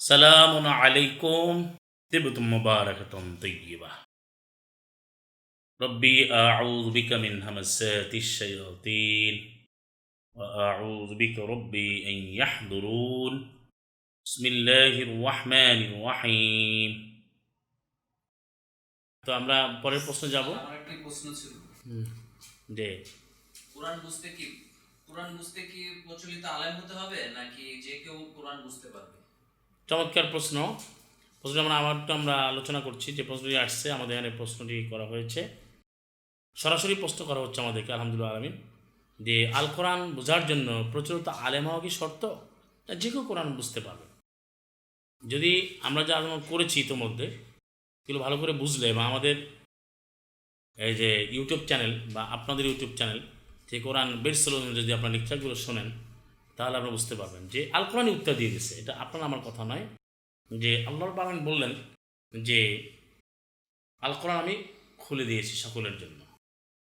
সালামুন আলাইকুম তিবতুম মুবারাকাতুন তাইয়্যিবা রব্বি আউযু বিকা মিন হামাযাতিশ শায়াতিন ওয়া আউযু বিকা রব্বি আন ইয়াহদুরুন বিসমিল্লাহির রহমানির রহিম। তো আমরা পরের প্রশ্নে যাব। আমার একটা প্রশ্ন ছিল যে কোরআন বুঝতে কি প্রচলিত আলেম হতে হবে নাকি যে কেউ কোরআন বুঝতে পারবে? চমৎকার প্রশ্ন আমরা আলোচনা করছি। যে প্রশ্নটি আসছে আমাদের এখানে প্রশ্নটি করা হয়েছে, সরাসরি প্রশ্ন করা হচ্ছে আমাদেরকে। আলহামদুলিল্লাহ আলামিন। যে আল কোরআন বোঝার জন্য প্রচলিত আলেম হওয়া কি শর্ত? যে কেউ কোরআন বুঝতে পারবে। যদি আমরা যা আলোচনা করেছি ইতোমধ্যে এগুলো ভালো করে বুঝলে, বা আমাদের এই যে ইউটিউব চ্যানেল বা আপনাদের ইউটিউব চ্যানেল যে কোরআন বেডসেল যদি আপনার লেকচারগুলো শোনেন, তাহলে আপনারা বুঝতে পারবেন যে আল কোরআনই উত্তর দিয়ে দিচ্ছে। এটা আপনার আমার কথা নয়, যে আল্লাহর পালন বললেন যে আল কোরআন আমি খুলে দিয়েছি সকলের জন্য।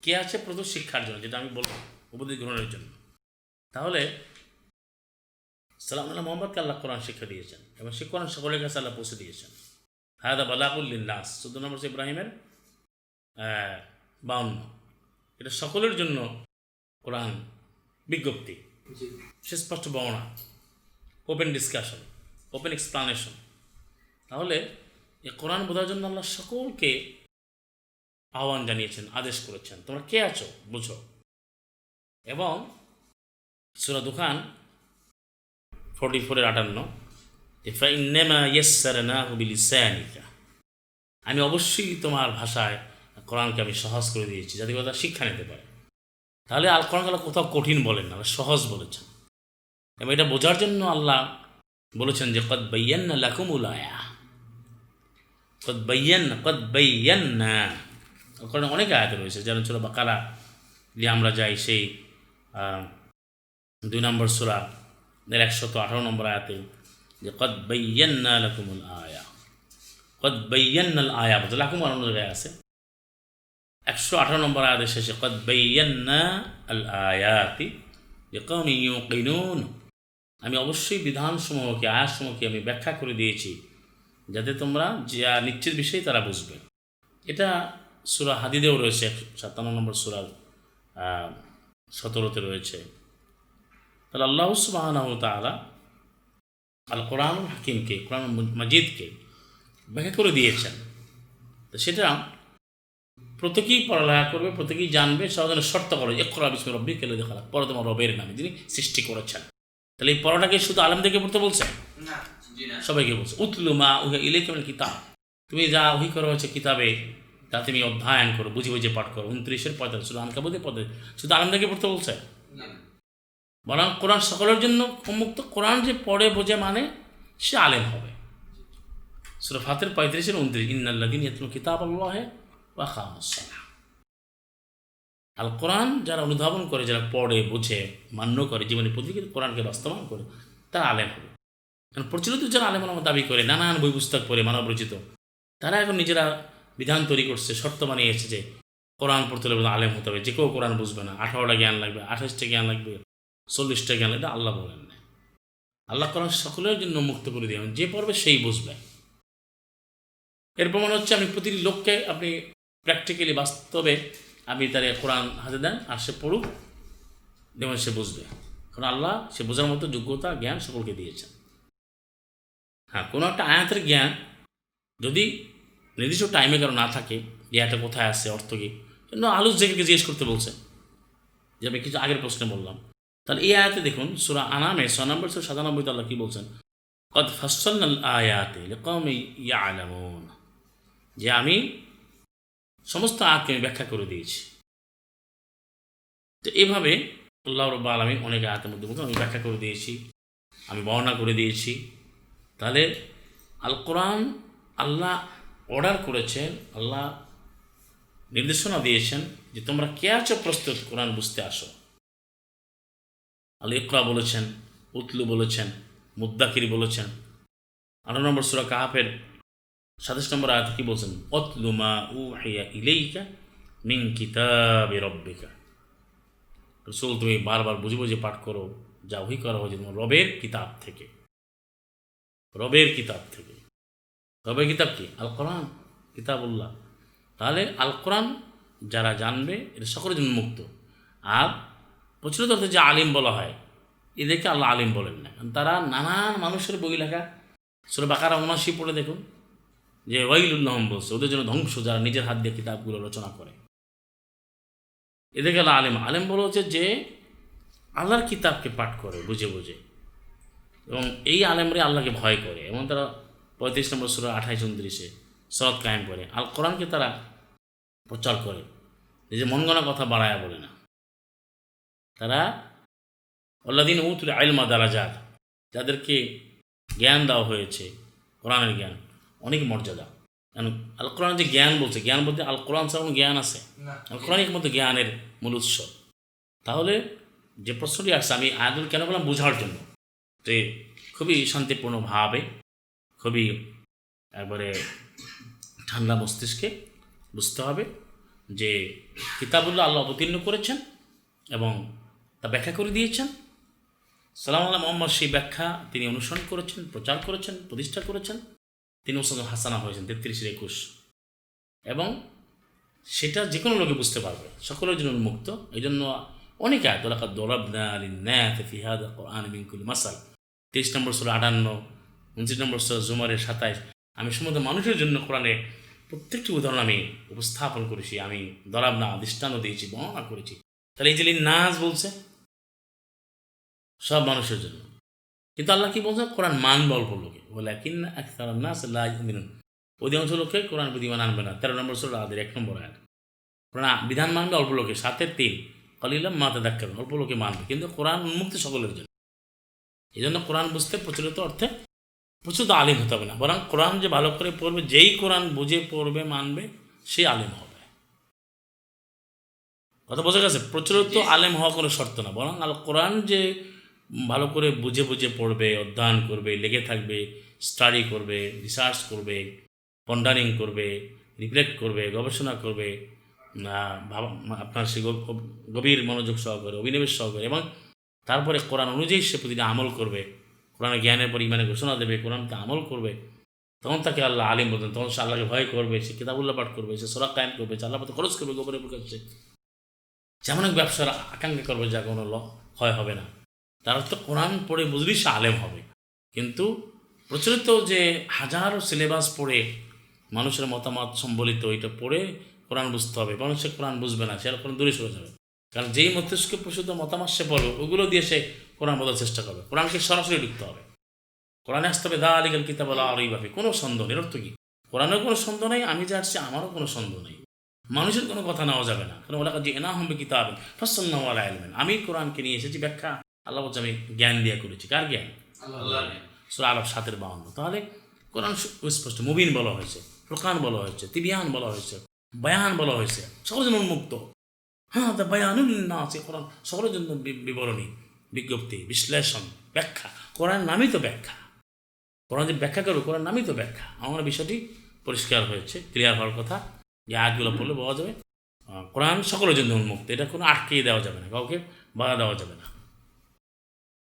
কে আছে? প্রথম শিক্ষার জন্য, যেটা আমি বলবো উপদেশ গ্রহণের জন্য। তাহলে সালাম আল্লাহ মোহাম্মদকে আল্লাহ কোরআন শিক্ষা দিয়েছেন এবং সে কোরআন সকলের কাছে আল্লাহ পৌঁছে দিয়েছেন। হায়দা বালাকুল্লিন নাস 14 নম্বর ইব্রাহিমের 52। এটা সকলের জন্য কোরআন বিজ্ঞপ্তি, সুস্পষ্ট বর্ণনা, ওপেন ডিসকাশন, ওপেন এক্সপ্লানেশন। তাহলে এই কোরআন বোঝার জন্য আল্লাহ সকলকে আহ্বান জানিয়েছেন, আদেশ করেছেন, তোমরা কে আছো বুঝো। এবং সূরা দুখান 44-58, ফাইন্নামা ইয়াসসারনাহু বিলিসানিকা, আমি অবশ্যই তোমার ভাষায় কোরআনকে আমি সহজ করে দিয়েছি যাতে কথা শিক্ষা নিতে পারে। তাহলে আল কোরআন আল্লাহ কোথাও কঠিন বলেন না, সহজ বলেছেন। এবং এটা বোঝার জন্য আল্লাহ বলেছেন যে কদ বায়্যান্না লাকুমুল আয়া, কদ বায়্যান্না। কোরআনে অনেক আয়াত রয়েছে, যেমন সূরা বাকারা দিয়ে আমরা যাই, সেই 2 নম্বর সূরা 118 নম্বর আয়াতে যে কদ বায়্যান্না লাকুমুল আয়া, কদ বায়্যান্নাল আয়া বলতে লাকুম অন্য জায়গায় আছে। 118 নম্বর আয়াতের শেষে কদ বায়্যান্না আল আয়াতি লিকাওমিন ইউকিনুন, আমি অবশ্যই বিধানসমূহকে, আয়াতসমূহকে আমি ব্যাখ্যা করে দিয়েছি যাতে তোমরা যা নিশ্চিত বিষয়ে তারা বুঝবে। এটা সূরা হাদিদেও রয়েছে, 57 নম্বর সূরার 17তে রয়েছে। তাহলে আল্লাহ সুবহানাহু ওয়া তাআলা আল কোরআনুল হাকিমকে, কোরআন মাজিদকে ব্যাখ্যা করে দিয়েছেন। তো সেটা প্রত্যেকেই পড়ালেখা করবে, প্রত্যেকেই জানবে। সবাই শর্ত করে ইকরা বিসমি রাব্বিকা আল্লাযী খালাক, পড়ো তোমার রবের নামে যিনি সৃষ্টি করেছেন। তাহলে এই পড়াটাকে শুধু আলেমদেরকে পড়তে বলছে না, সবাইকে বলছে। উতলু মা উহিয়া ইলাইকা মিনাল কিতাব, তুমি যা ওহী করা হয়েছে কিতাবে তা তুমি অধ্যয়ন করো, বুঝে বুঝে পাঠ করো। 29-45 সূরা আনকাবুতের পদে শুধু আলেমদেরকে পড়তে বলছে, বরং কোরআন সকলের জন্য উন্মুক্ত। কোরআন যে পড়ে বোঝে মানে সে আলেম হবে। সূরা ফাতির 35-29, ইন্নাল্লাযীনা ইয়াতলুনা কিতাবাল্লাহি ওয়া আকামুস সালাহ। আল কোরআন যারা অনুধাবন করে, যারা পড়ে বোঝে মান্য করে, জীবনে প্রতিদিন কোরআনকে বাস্তবায়ন করে, তারা আলেম হবে। কারণ প্রচলিত যারা আলেম ওলামা দাবি করে, নানান বই পুস্তক পড়ে মানব রচিত, তারা এখন নিজেরা বিধান তৈরি করছে, শর্ত বানিয়েছে যে কোরআন পড়তে হলে আলেম হতে হবে, যে কেউ কোরআন বুঝবে না, 18টা জ্ঞান লাগবে, 28টা জ্ঞান লাগবে, 40টা জ্ঞান লাগবে। আল্লাহ বলেন না। আল্লাহ কোরআন সকলের জন্য মুক্ত করে দিয়ে যে পড়বে সেই বুঝবে। এর প্রমাণ হচ্ছে আপনি প্রতিটি লোককে আপনি প্র্যাকটিক্যালি বাস্তবে আপনি তার কোরআন হাতে দেন আর সে পড়ুক, যেমন সে বুঝবে। কারণ আল্লাহ সে বোঝার মতো যোগ্যতা জ্ঞান সকলকে দিয়েছেন। হ্যাঁ, কোনো একটা আয়াতের জ্ঞান যদি নির্দিষ্ট টাইমে কারো না থাকে, যে এটা কোথায় আসছে, অর্থ কী, কিন্তু আলুস জেকে জিজ্ঞেস করতে বলছে, যে আমি কিছু আগের প্রশ্নে বললাম। তাহলে এই আয়াতে দেখুন সূরা আনামে 6 নম্বর 97 আল্লাহ কী বলছেন, কদ ফাসসালনাল আয়াতি লিকাওমিন ইয়ালামুন, যে আমি সমস্ত আয়াতকে আমি ব্যাখ্যা করে দিয়েছি। তো এইভাবে আল্লাহ রাব্বুল আলামিন অনেক আয়াতের মধ্যে বলছেন আমি ব্যাখ্যা করে দিয়েছি, আমি বর্ণনা করে দিয়েছি। তাহলে আল কোরআন আল্লাহ অর্ডার করেছেন, আল্লাহ নির্দেশনা দিয়েছেন যে তোমরা কে আছো প্রস্তুত কোরআন বুঝতে আসো। আল্লাহ ইকরা বলেছেন, উতলু বলেছেন, মুদ্দাকির বলেছেন। 18 নম্বর সূরা কাহাফের 27 নম্বর আয়াতে কি বলছেন, উতলু মা উহিয়া ইলাইকা মিন কিতাবি রাব্বিকা, রাসূল তুমি বারবার বুঝে বুঝে পাঠ করো যা ওহী করা হয়েছে তোমার রবের কিতাব থেকে। রবের কিতাব থেকে। রবের কিতাব কি? আল কোরআন, কিতাবুল্লাহ। তাহলে আল কোরআন যারা জানবে এটা সকলের জন্য মুক্ত। আর প্রচলিত অর্থে যে আলিম বলা হয় এদেরকে আল্লাহ আলিম বলেন না, কারণ তারা নানান মানুষের বই লেখা। সূরা বাকারা ৭৯ পড়ে দেখুন যে ওয়াইলুল্লাহম বলছে ওদের জন্য ধ্বংস যারা নিজের হাত দিয়ে কিতাবগুলো রচনা করে, এদেরকে আল্লাহ আলিম। আলিম বলা হচ্ছে যে আল্লাহর কিতাবকে পাঠ করে বুঝে বুঝে, এবং এই আলেমরে আল্লাহকে ভয় করে, এবং তারা ৩৫ নম্বর সূরা ২৮-২৯ সলাত কায়েম করে। আল কোরআনকে তারা প্রচার করে, এই যে মন গণা কথা বাড়ায়া বলে না। তারা আল্লাযীন উতুল ইলমা দারাজাত, যাদেরকে জ্ঞান দেওয়া হয়েছে কোরআনের জ্ঞান অনেক মর্যাদা। কারণ আল কোরআন যে জ্ঞান বলছে, জ্ঞান বলতে আল কোরআন ছাড়া কোনো জ্ঞান আছে? আল কোরআনই একমাত্র জ্ঞানের মূল উৎস। তাহলে যে প্রশ্নটি আসছে, আমি আয়াতুল কেন বললাম বোঝার জন্য, যে খুবই শান্তিপূর্ণভাবে, খুবই একবারে ঠান্ডা মস্তিষ্কে বুঝতে হবে যে কিতাবুল্লাহ আল্লাহ অবতীর্ণ করেছেন এবং তা ব্যাখ্যা করে দিয়েছেন। সালাম আল্লাহ মোহাম্মদ সেই ব্যাখ্যা তিনি অনুসরণ করেছেন, প্রচার করেছেন, প্রতিষ্ঠা করেছেন। তিনি উসওয়াতুন হাসানা হয়েছেন 33-21, এবং সেটা যে কোনো লোকে বুঝতে পারবে, সকলের জন্য উন্মুক্ত। এই জন্য অনেক আয়াত, লাকাদ দরাবনা লিন-নাসি ফি হাযাল কুরআনি মিন কুল্লি মাসাল, 23 নম্বর সূরা 58, 29 নম্বর সূরা জুমারের 27। আমি সমস্ত মানুষের জন্য কোরআনে প্রত্যেকটি উদাহরণ আমি উপস্থাপন করেছি, আমি দরাবনা দৃষ্টান্ত দিয়েছি, বর্ণনা করেছি। তাহলে এই যে নাস বলছে সব মানুষের জন্য, কিন্তু আল্লাহ কি বলছে? কোরআন মানবে অল্প লোকে, ওয়ালাকিন্না আকসারান নাস লা ইউমিনুন, অধিকাংশ লোকে কোরআন বিধিমান আনবে না। 13 নম্বর সূরা আদের 1 নম্বর আয়াত। কোরআন বিধান মানবে অল্প লোকে, 7-3 কালিলাম মা তাযাক্কারুন, অল্প লোকে মানবে, কিন্তু কোরআন উন্মুক্ত সকলের জন্য। এই জন্য কোরআন বুঝতে প্রচলিত অর্থে প্রচলিত আলিম হতে হবে না, বরং কোরআন যে ভালো করে পড়বে, যেই কোরআন বুঝে পড়বে মানবে সেই আলিম হবে। কথা বোঝা গেছে? প্রচলিত আলেম হওয়া কোনো শর্ত না, বরং আল কোরআন যে ভালো করে বুঝে বুঝে পড়বে, অধ্যয়ন করবে, লেগে থাকবে, স্টাডি করবে, রিসার্চ করবে, পন্ডারিং করবে, রিফ্লেক্ট করবে, গবেষণা করবে, আপনার সে গভীর মনোযোগ সহকারে, অভিনিবেশ সহকারে, এবং তারপরে কোরআন অনুযায়ী সে প্রতিদিন আমল করবে, কোরআনের জ্ঞানের পর ইমানের ঘোষণা দেবে, কোরআনকে আমল করবে, তখন তাকে আল্লাহ আলিম বলতেন। তখন সে আল্লাহকে ভয় করবে, সে কিতাবুল্লাহ পাঠ করবে, সে সূরা কায়েম করবে, সে আল্লাহ পথে খরচ করবে, গোপনে প্রকাশ্যে, যেমন এক ব্যবসার আকাঙ্ক্ষা করবে যা কোনো ক্ষয় হবে না। তার অর্থ কোরআন পড়ে বুঝলেই সে আলেম হবে। কিন্তু প্রচলিত যে হাজারো সিলেবাস পড়ে মানুষের মতামত সম্বলিত, এটা পড়ে কোরআন বুঝতে হবে, মানুষের কোরআন বুঝবে না, সে আর কোরআন দূরে সরে যাবে। কারণ যেই মস্তিষ্কে প্রসূত মতামত সে পড়বে, ওগুলো দিয়ে সে কোরআন বোঝার চেষ্টা করবে। কোরআনকে সরাসরি ঢুকতে হবে, কোরআনে আসতে হবে যালিকাল কিতাবু লা রাইবা ফীহি, কোনো সন্দেহ নেই। অর্থ কি? কোরআনের কোনো সন্দেহ নেই, আমি যা আসছি আমারও কোনো সন্দেহ নেই, মানুষের কোনো কথা নেওয়া যাবে না। কারণ ওলাকাদ জি'নাহুম বিকিতাবিন ফাসসালনাহু আলা ইলমিন, আমি কোরআনকে নিয়ে এসেছি ব্যাখ্যা, আল্লাহ বলছে আমি জ্ঞান দিয়ে করেছি। কার জ্ঞান? আল্লাহ। সূরা আরাফ 7-52। তাহলে কোরআন স্পষ্ট, মুবিন বলা হয়েছে, ফুরকান বলা হয়েছে, তিবিয়ান বলা হয়েছে, বায়ান বলা হয়েছে, সকলের জন্য উন্মুক্ত। হ্যাঁ, তা বায়ানুল লিন-নাস, কোরআন সকলের জন্য বিবরণী, বিজ্ঞপ্তি, বিশ্লেষণ, ব্যাখ্যা। কোরআন নামই তো ব্যাখ্যা, কোরআন যে ব্যাখ্যা করবে, কোরআন নামই তো ব্যাখ্যা। আমার বিষয়টি পরিষ্কার হয়েছে, ক্লিয়ার হওয়ার কথা। যে আয়াতগুলো পড়লে পাওয়া যাবে কোরআন সকলের জন্য উন্মুক্ত, এটা কোনো আটকেই দেওয়া যাবে না, কাউকে বাধা দেওয়া যাবে না।